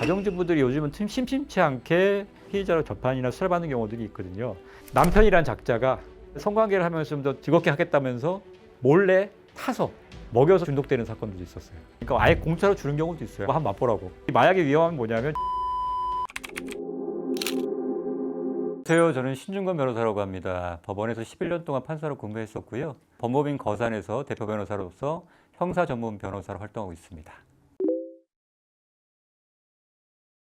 가정주부들이 요즘은 심심치 않게 피해자로 재판이나 수사를 받는 경우들이 있거든요. 남편이란 작자가 성관계를 하면서 좀 더 즐겁게 하겠다면서 몰래 타서 먹여서 중독되는 사건도 있었어요. 그러니까 아예 공짜로 주는 경우도 있어요. 한번 맛보라고. 마약의 위험은 뭐냐면 안녕하세요. 저는 신중건 변호사라고 합니다. 법원에서 11년 동안 판사로 근무했었고요. 법무법인 거산에서 대표 변호사로서 형사 전문 변호사로 활동하고 있습니다.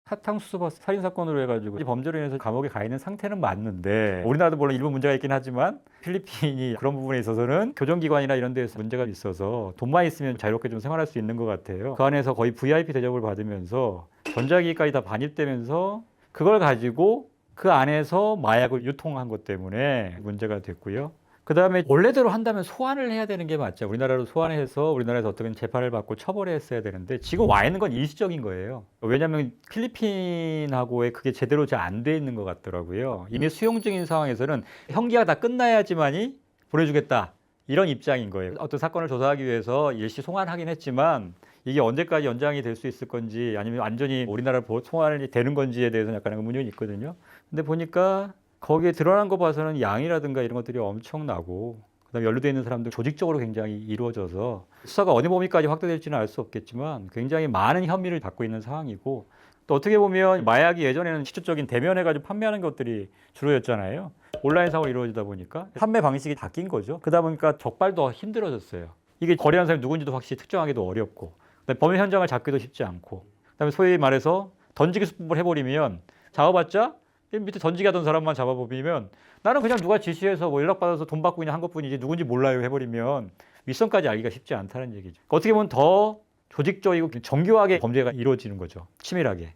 사탕수수 살인 사건으로 해가지고 범죄로 인해서 감옥에 가 있는 상태는 맞는데, 우리나라도 물론 일부 문제가 있긴 하지만 필리핀이 그런 부분에 있어서는 교정기관이나 이런 데에서 문제가 있어서 돈만 있으면 자유롭게 좀 생활할 수 있는 것 같아요. 그 안에서 거의 VIP 대접을 받으면서 전자기기까지 다 반입되면서 그걸 가지고 그 안에서 마약을 유통한 것 때문에 문제가 됐고요. 그 다음에 원래대로 한다면 소환을 해야 되는 게 맞죠. 우리나라로 소환해서 우리나라에서 어떻게 재판을 받고 처벌했어야 되는데 지금 와 있는 건 일시적인 거예요. 왜냐하면 필리핀하고의 그게 제대로 잘 안 돼 있는 것 같더라고요. 이미 수용 중인 상황에서는 형기가 다 끝나야지만이 보내주겠다, 이런 입장인 거예요. 어떤 사건을 조사하기 위해서 일시 송환하긴 했지만 이게 언제까지 연장이 될 수 있을 건지, 아니면 완전히 우리나라로 송환이 되는 건지에 대해서는 약간 의문이 있거든요. 근데 보니까 거기에 드러난 거 봐서는 양이라든가 이런 것들이 엄청나고, 그다음에 연루되어 있는 사람들 조직적으로 굉장히 이루어져서 수사가 어느 범위까지 확대될지는 알 수 없겠지만 굉장히 많은 혐의를 받고 있는 상황이고, 또 어떻게 보면 마약이 예전에는 직접적인 대면해가지고 판매하는 것들이 주로였잖아요. 온라인상으로 이루어지다 보니까 판매 방식이 바뀐 거죠. 그러다 보니까 적발도 힘들어졌어요. 이게 거래한 사람이 누군지도 확실히 특정하기도 어렵고, 그다음에 범행 현장을 잡기도 쉽지 않고, 그다음에 소위 말해서 던지기 수법을 해버리면 잡아봤자 밑에 던지기 하던 사람만 잡아보면 나는 그냥 누가 지시해서 뭐 연락받아서 돈 받고 그냥 한 것뿐이지 누군지 몰라요 해버리면 윗선까지 알기가 쉽지 않다는 얘기죠. 어떻게 보면 더 조직적이고 정교하게 범죄가 이루어지는 거죠. 치밀하게.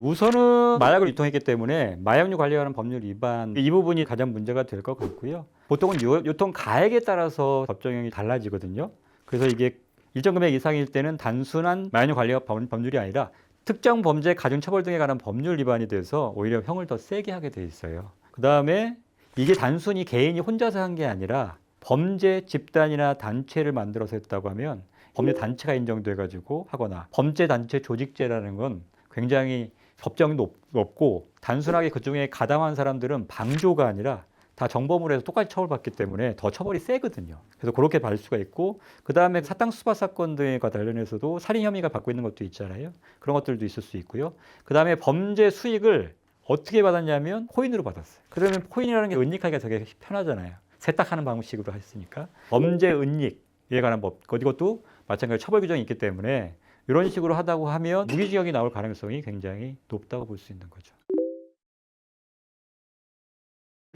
우선은 마약을 유통했기 때문에 마약류 관리하는 법률 위반, 이 부분이 가장 문제가 될 것 같고요. 보통은 유통 가액에 따라서 법정형이 달라지거든요. 그래서 이게 일정 금액 이상일 때는 단순한 마약류 관리가 법률이 아니라 특정 범죄, 가중처벌 등에 관한 법률 위반이 돼서 오히려 형을 더 세게 하게 돼 있어요. 그 다음에 이게 단순히 개인이 혼자서 한 게 아니라 범죄 집단이나 단체를 만들어서 했다고 하면 범죄 단체가 인정돼가지고 하거나, 범죄 단체 조직죄라는 건 굉장히 법정이 높고, 단순하게 그중에 가담한 사람들은 방조가 아니라 다 정범으로 해서 똑같이 처벌받기 때문에 더 처벌이 세거든요. 그래서 그렇게 받을 수가 있고, 그 다음에 사탕수수 사건 등과 관련해서도 살인 혐의가 받고 있는 것도 있잖아요. 그런 것들도 있을 수 있고요. 그 다음에 범죄 수익을 어떻게 받았냐면 코인으로 받았어요. 그러면 코인이라는 게 은닉하기가 되게 편하잖아요. 세탁하는 방식으로 했으니까. 범죄 은닉에 관한 법, 이것도 마찬가지로 처벌 규정이 있기 때문에 이런 식으로 하다고 하면 무기징역이 나올 가능성이 굉장히 높다고 볼 수 있는 거죠.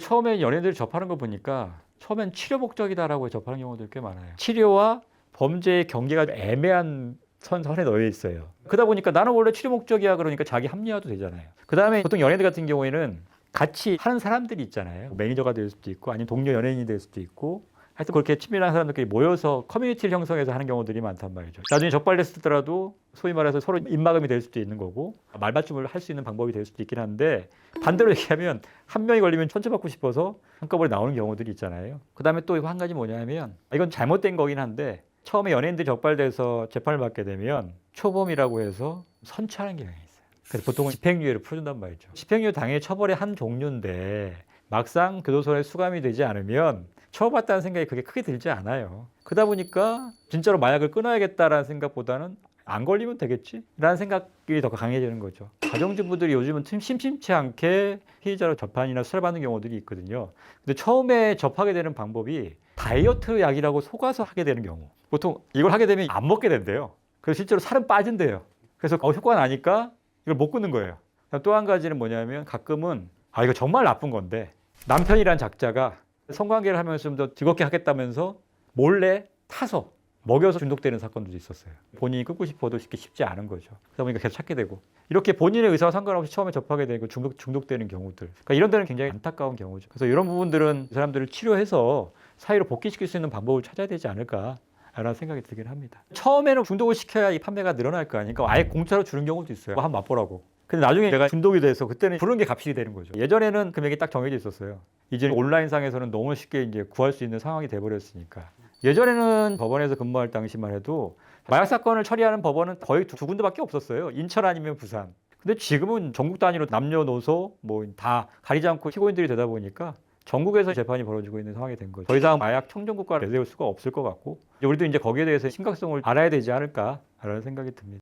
처음에 연예인들이 접하는 거 보니까 처음엔 치료 목적이다라고 접하는 경우도 꽤 많아요. 치료와 범죄의 경계가 애매한 선에 놓여 있어요. 그러다 보니까 나는 원래 치료 목적이야, 그러니까 자기 합리화도 되잖아요. 그 다음에 보통 연예인들 같은 경우에는 같이 하는 사람들이 있잖아요. 매니저가 될 수도 있고, 아니면 동료 연예인이 될 수도 있고, 하여튼 그렇게 친밀한 사람들끼리 모여서 커뮤니티를 형성해서 하는 경우들이 많단 말이죠. 나중에 적발됐더라도 소위 말해서 서로 입막음이 될 수도 있는 거고, 말맞춤을 할 수 있는 방법이 될 수도 있긴 한데, 반대로 얘기하면 한 명이 걸리면 천처받고 싶어서 한꺼번에 나오는 경우들이 있잖아요. 그 다음에 또 한 가지 뭐냐면, 이건 잘못된 거긴 한데, 처음에 연예인들이 적발돼서 재판을 받게 되면 초범이라고 해서 선처하는 경향이 있어요. 그래서 보통은 집행유예를 풀어준단 말이죠. 집행유예 당연히 처벌의 한 종류인데 막상 교도소에 수감이 되지 않으면 처벌받다는 생각이 그렇게 크게 들지 않아요. 그러다 보니까 진짜로 마약을 끊어야겠다라는 생각보다는 안 걸리면 되겠지? 라는 생각이 더 강해지는 거죠. 가정주부들이 요즘은 심심치 않게 피해자로 재판이나 수사를 받는 경우들이 있거든요. 근데 처음에 접하게 되는 방법이 다이어트 약이라고 속아서 하게 되는 경우. 보통 이걸 하게 되면 안 먹게 된대요. 그래서 실제로 살은 빠진대요. 그래서 효과가 나니까 이걸 못 끊는 거예요. 또 한 가지는 뭐냐면, 가끔은 이거 정말 나쁜 건데 남편이란 작자가 성관계를 하면서 좀 더 즐겁게 하겠다면서 몰래 타서 먹여서 중독되는 사건들도 있었어요. 본인이 끊고 싶어도 쉽지 않은 거죠. 그러다 보니까 계속 찾게 되고, 이렇게 본인의 의사와 상관없이 처음에 접하게 되고 중독되는 경우들, 그러니까 이런 데는 굉장히 안타까운 경우죠. 그래서 이런 부분들은 이 사람들을 치료해서 사회로 복귀시킬 수 있는 방법을 찾아야 되지 않을까 라는 생각이 들긴 합니다. 처음에는 중독을 시켜야 이 판매가 늘어날 거 아니니까 아예 공짜로 주는 경우도 있어요. 한번 맛보라고. 근데 나중에 내가 중독이 돼서 그때는 부르는 게 값이 되는 거죠. 예전에는 금액이 딱 정해져 있었어요. 이제 온라인상에서는 너무 쉽게 이제 구할 수 있는 상황이 돼버렸으니까. 예전에는 법원에서 근무할 당시만 해도 마약 사건을 처리하는 법원은 거의 두 군데밖에 없었어요. 인천 아니면 부산. 근데 지금은 전국 단위로 남녀노소 뭐 다 가리지 않고 피고인들이 되다 보니까 전국에서 재판이 벌어지고 있는 상황이 된 거죠. 더 이상 마약 청정국가를 내세울 수가 없을 것 같고 우리도 이제 거기에 대해서 심각성을 알아야 되지 않을까라는 생각이 듭니다.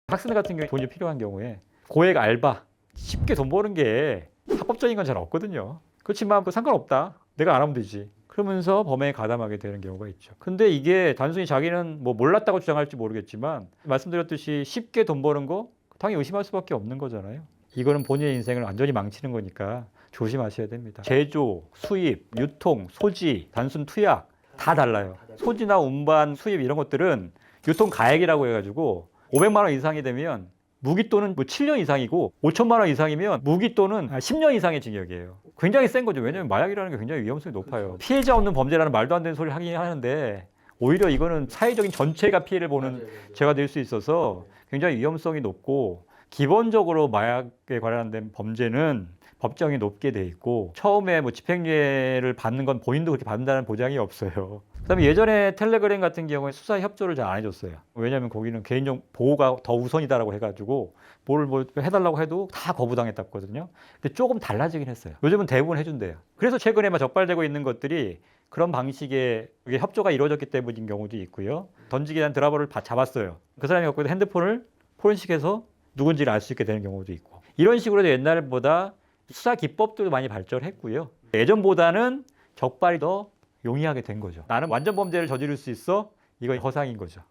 학생들 같은 경우에 돈이 필요한 경우에 고액 알바 쉽게 돈 버는 게 합법적인 건 잘 없거든요. 그렇지만 그 상관없다. 내가 안 하면 되지. 그러면서 범행에 가담하게 되는 경우가 있죠. 근데 이게 단순히 자기는 뭐 몰랐다고 주장할지 모르겠지만 말씀드렸듯이 쉽게 돈 버는 거 당연히 의심할 수밖에 없는 거잖아요. 이거는 본인의 인생을 완전히 망치는 거니까 조심하셔야 됩니다. 제조, 수입, 유통, 소지, 단순 투약 다 달라요. 소지나 운반, 수입 이런 것들은 유통 가액이라고 해가지고 500만 원 이상이 되면 무기또는 뭐 7년 이상이고 5천만 원 이상이면 무기또는 10년 이상의 징역이에요. 굉장히 센 거죠. 왜냐하면 마약이라는 게 굉장히 위험성이 높아요. 그렇죠. 피해자 없는 범죄라는 말도 안 되는 소리를 하긴 하는데 오히려 이거는 사회적인 전체가 피해를 보는 죄가 될 수 있어서 굉장히 위험성이 높고 기본적으로 마약에 관련된 범죄는 법정이 높게 돼 있고 처음에 뭐 집행유예를 받는 건 본인도 그렇게 받는다는 보장이 없어요. 그다음에 예전에 텔레그램 같은 경우에 수사 협조를 잘 안 해줬어요. 왜냐하면 거기는 개인정 보호가 더 우선이다라고 해가지고 뭘 해달라고 해도 다 거부당했었거든요. 근데 조금 달라지긴 했어요. 요즘은 대부분 해준대요. 그래서 최근에 막 적발되고 있는 것들이 그런 방식의 협조가 이루어졌기 때문인 경우도 있고요. 던지기에 대한 드라버를 잡았어요. 그 사람이 갖고 있는 핸드폰을 포렌식해서 누군지를 알 수 있게 되는 경우도 있고 이런 식으로 옛날보다 수사 기법도 많이 발전했고요. 예전보다는 적발이 더 용이하게 된 거죠. 나는 완전 범죄를 저지를 수 있어? 이건 허상인 거죠.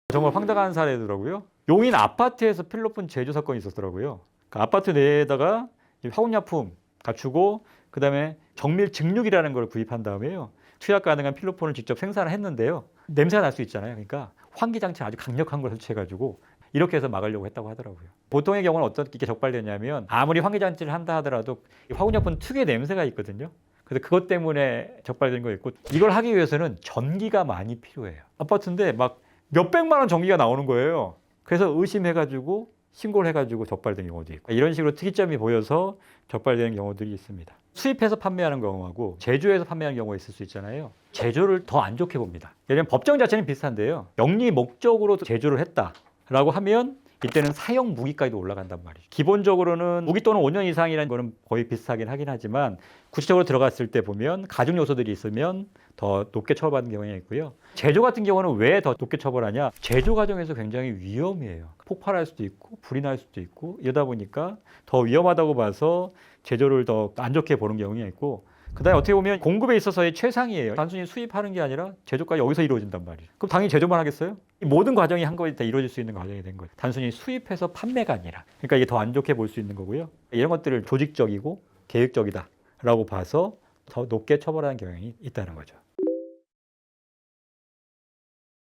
정말 황당한 사례더라고요. 용인 아파트에서 필로폰 제조 사건이 있었더라고요. 그 아파트 내에다가 화학약품 갖추고 그다음에 정밀 증류기라는 걸 구입한 다음에요. 투약 가능한 필로폰을 직접 생산을 했는데요. 냄새가 날 수 있잖아요. 그러니까 환기 장치 아주 강력한 걸 설치해가지고 이렇게 해서 막으려고 했다고 하더라고요. 보통의 경우는 어떻게 적발되냐면 아무리 환기장치를 한다 하더라도 화학약품 특유의 냄새가 있거든요. 그래서 그것 때문에 적발된 거 있고 이걸 하기 위해서는 전기가 많이 필요해요. 아파트인데 막 몇백만 원 전기가 나오는 거예요. 그래서 의심해가지고 신고를 해가지고 적발된 경우도 있고 이런 식으로 특이점이 보여서 적발되는 경우들이 있습니다. 수입해서 판매하는 경우하고 제조해서 판매하는 경우가 있을 수 있잖아요. 제조를 더 안 좋게 봅니다. 예를 들면 법정 자체는 비슷한데요. 영리 목적으로 제조를 했다라고 하면 이때는 사형 무기까지도 올라간단 말이죠. 기본적으로는 무기 또는 5년 이상이라는 거는 거의 비슷하긴 하긴 하지만 구체적으로 들어갔을 때 보면 가중 요소들이 있으면 더 높게 처벌받는 경우가 있고요. 제조 같은 경우는 왜 더 높게 처벌하냐? 제조 과정에서 굉장히 위험해요. 폭발할 수도 있고 불이 날 수도 있고 이러다 보니까 더 위험하다고 봐서 제조를 더 안 좋게 보는 경우가 있고 그다음에 어떻게 보면 공급에 있어서의 최상이에요. 단순히 수입하는 게 아니라 제조까지 여기서 이루어진단 말이에요. 그럼 당연히 제조만 하겠어요? 이 모든 과정이 한꺼번에 다 이루어질 수 있는 과정이 된 거예요. 단순히 수입해서 판매가 아니라. 그러니까 이게 더 안 좋게 볼 수 있는 거고요. 이런 것들을 조직적이고 계획적이다라고 봐서 더 높게 처벌하는 경향이 있다는 거죠.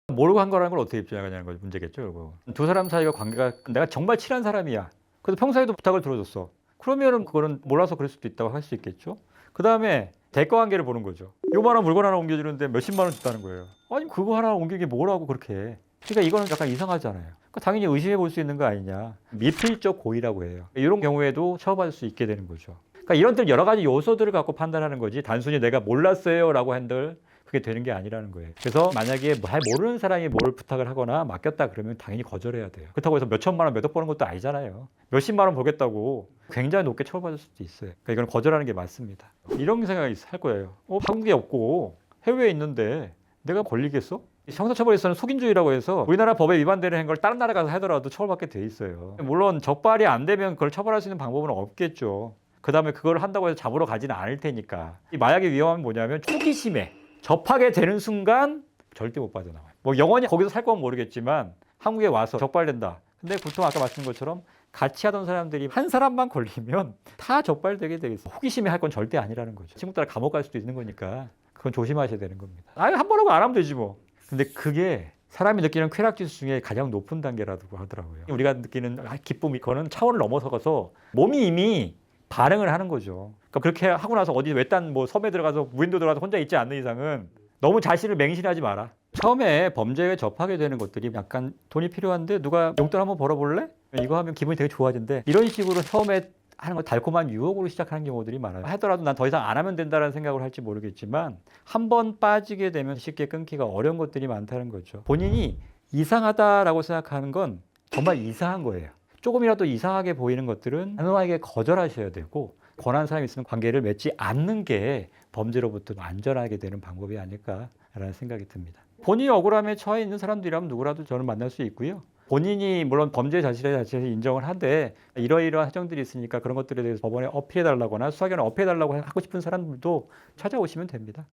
모르고 한 거라는 걸 어떻게 입증하냐는 거 문제겠죠. 이거. 두 사람 사이가 관계가 내가 정말 친한 사람이야. 그래서 평소에도 부탁을 들어줬어. 그러면은 그거는 몰라서 그럴 수도 있다고 할 수 있겠죠. 그 다음에 대가 관계를 보는 거죠. 요만한 물건 하나 옮겨주는데 몇십만 원 줬다는 거예요. 아니 그거 하나 옮기기 뭐라고 그렇게 해. 그러니까 이거는 약간 이상하잖아요. 그러니까 당연히 의심해 볼 수 있는 거 아니냐. 미필적 고의라고 해요. 이런 경우에도 처벌받을 수 있게 되는 거죠. 그러니까 이런 여러 가지 요소들을 갖고 판단하는 거지 단순히 내가 몰랐어요 라고 한들 그게 되는 게 아니라는 거예요. 그래서 만약에 잘 모르는 사람이 뭘 부탁을 하거나 맡겼다 그러면 당연히 거절해야 돼요. 그렇다고 해서 몇 천만 원, 몇억 버는 것도 아니잖아요. 몇십만 원 벌겠다고 굉장히 높게 처벌받을 수도 있어요. 그러니까 이건 거절하는 게 맞습니다. 이런 생각이 할 거예요. 한국에 없고 해외에 있는데 내가 걸리겠어? 형사처벌에서는 속인주의라고 해서 우리나라 법에 위반되는 걸 다른 나라 가서 하더라도 처벌받게 돼 있어요. 물론 적발이 안 되면 그걸 처벌할 수 있는 방법은 없겠죠. 그 다음에 그걸 한다고 해서 잡으러 가지는 않을 테니까. 이 마약의 위험은 뭐냐면 호기심에 접하게 되는 순간 절대 못 빠져나와요. 뭐 영원히 거기서 살 건 모르겠지만 한국에 와서 적발된다. 근데 보통 아까 말씀드린 것처럼 같이 하던 사람들이 한 사람만 걸리면 다 적발되게 되겠어요. 호기심에 할 건 절대 아니라는 거죠. 친구 따라 감옥 갈 수도 있는 거니까 그건 조심하셔야 되는 겁니다. 한 번 하고 안 하면 되지 뭐. 근데 그게 사람이 느끼는 쾌락지수 중에 가장 높은 단계라고 하더라고요. 우리가 느끼는 기쁨이 그거는 차원을 넘어서서 몸이 이미 반응을 하는 거죠. 그러니까 그렇게 하고 나서 어디 외딴 뭐 섬에 들어가서 무인도 들어가서 혼자 있지 않는 이상은 너무 자신을 맹신하지 마라. 처음에 범죄에 접하게 되는 것들이 약간 돈이 필요한데 누가 용돈 한번 벌어볼래? 이거 하면 기분이 되게 좋아진대. 이런 식으로 처음에 하는 거 달콤한 유혹으로 시작하는 경우들이 많아요. 하더라도 난 더 이상 안 하면 된다는 생각을 할지 모르겠지만 한 번 빠지게 되면 쉽게 끊기가 어려운 것들이 많다는 거죠. 본인이 이상하다라고 생각하는 건 정말 이상한 거예요. 조금이라도 이상하게 보이는 것들은 단호하게 거절하셔야 되고 권한 사람이 있으면 관계를 맺지 않는 게 범죄로부터 안전하게 되는 방법이 아닐까라는 생각이 듭니다. 본인이 억울함에 처해 있는 사람들이라면 누구라도 저는 만날 수 있고요. 본인이 물론 범죄 자체를 인정을 하되 이러이러한 사정들이 있으니까 그런 것들에 대해서 법원에 어필해달라거나 수사기관에 어필해달라고 하고 싶은 사람들도 찾아오시면 됩니다.